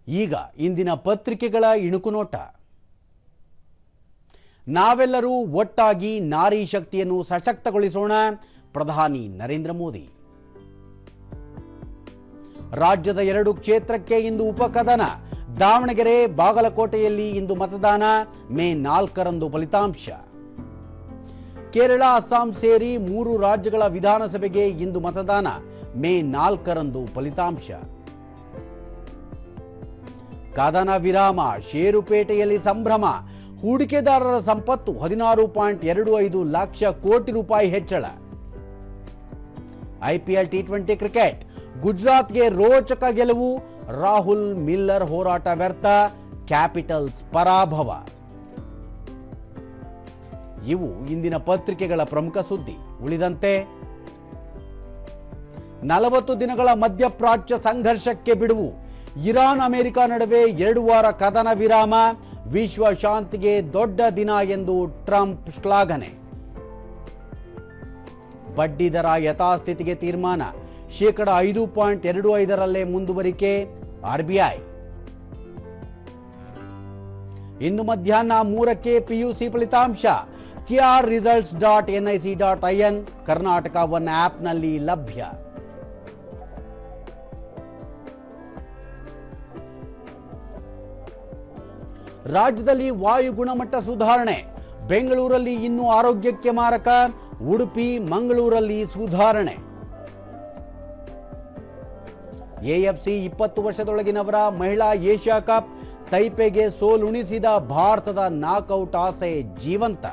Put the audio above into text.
ಈಗ ಇಂದಿನ ಪತ್ರಿಕೆಗಳ ಇಣುಕು ನೋಟ. ನಾವೆಲ್ಲರೂ ಒಟ್ಟಾಗಿ ನಾರಿ ಶಕ್ತಿಯನ್ನು ಸಶಕ್ತಗೊಳಿಸೋಣ, ಪ್ರಧಾನಿ ನರೇಂದ್ರ ಮೋದಿ. ರಾಜ್ಯದ 2 ಕ್ಷೇತ್ರಕ್ಕೆ ಇಂದು ಉಪಕದನ. ದಾವಣಗೆರೆ, ಬಾಗಲಕೋಟೆಯಲ್ಲಿ ಇಂದು ಮತದಾನ. ಮೇ 4ರಂದು ಫಲಿತಾಂಶ. ಕೇರಳ, ಅಸ್ಸಾಂ ಸೇರಿ 3 ರಾಜ್ಯಗಳ ವಿಧಾನಸಭೆಗೆ ಇಂದು ಮತದಾನ. ಮೇ 4ರಂದು ಫಲಿತಾಂಶ. ಕದನ ವಿರಾಮ, ಷೇರುಪೇಟೆಯಲ್ಲಿ ಸಂಭ್ರಮ. ಹೂಡಿಕೆದಾರರ ಸಂಪತ್ತು 16.25 ಲಕ್ಷ ಕೋಟಿ ರೂಪಾಯಿ ಹೆಚ್ಚಳ. ಐಪಿಎಲ್ ಟಿ20 ಕ್ರಿಕೆಟ್, ಗುಜರಾತ್ಗೆ ರೋಚಕ ಗೆಲುವು. ರಾಹುಲ್ ಮಿಲ್ಲರ್ ಹೋರಾಟ ವ್ಯರ್ಥ, ಕ್ಯಾಪಿಟಲ್ಸ್ ಪರಾಭವ. ಇವು ಇಂದಿನ ಪತ್ರಿಕೆಗಳ ಪ್ರಮುಖ ಸುದ್ದಿ. ಉಳಿದಂತೆ 40 ದಿನಗಳ ಮಧ್ಯಪ್ರಾಚ್ಯ ಸಂಘರ್ಷಕ್ಕೆ ಬಿಡುವು. ಇರಾನ್ ಅಮೆರಿಕ ನಡುವೆ 2 ವಾರ ಕದನ ವಿರಾಮ. ವಿಶ್ವ ಶಾಂತಿಗೆ ದೊಡ್ಡ ದಿನ ಎಂದು ಟ್ರಂಪ್ ಶ್ಲಾಘನೆ. ಬಡ್ಡಿ ದರ ಯಥಾಸ್ಥಿತಿಗೆ ತೀರ್ಮಾನ. ಶೇಕಡ 5.25ರಲ್ಲೇ ಮುಂದುವರಿಕೆ. ಆರ್ಬಿಐ. ಇಂದು ಮಧ್ಯಾಹ್ನ 3ಕ್ಕೆ ಪಿಯುಸಿ ಫಲಿತಾಂಶ. krresults.nic.in ಕರ್ನಾಟಕ ಒನ್ ಆಪ್ನಲ್ಲಿ ಲಭ್ಯ. ರಾಜ್ಯದಲ್ಲಿ ವಾಯು ಗುಣಮಟ್ಟ ಸುಧಾರಣೆ. ಬೆಂಗಳೂರಲ್ಲಿ ಇನ್ನೂ ಆರೋಗ್ಯಕ್ಕೆ ಮಾರಕ. ಉಡುಪಿ, ಮಂಗಳೂರಲ್ಲಿ ಸುಧಾರಣೆ. ಎಎಫ್ಸಿ 20 ವರ್ಷದೊಳಗಿನವರ ಮಹಿಳಾ ಏಷ್ಯಾ ಕಪ್. ತೈಪೆಗೆ ಸೋಲುಣಿಸಿದ ಭಾರತದ ನಾಕೌಟ್ ಆಸೆ ಜೀವಂತ.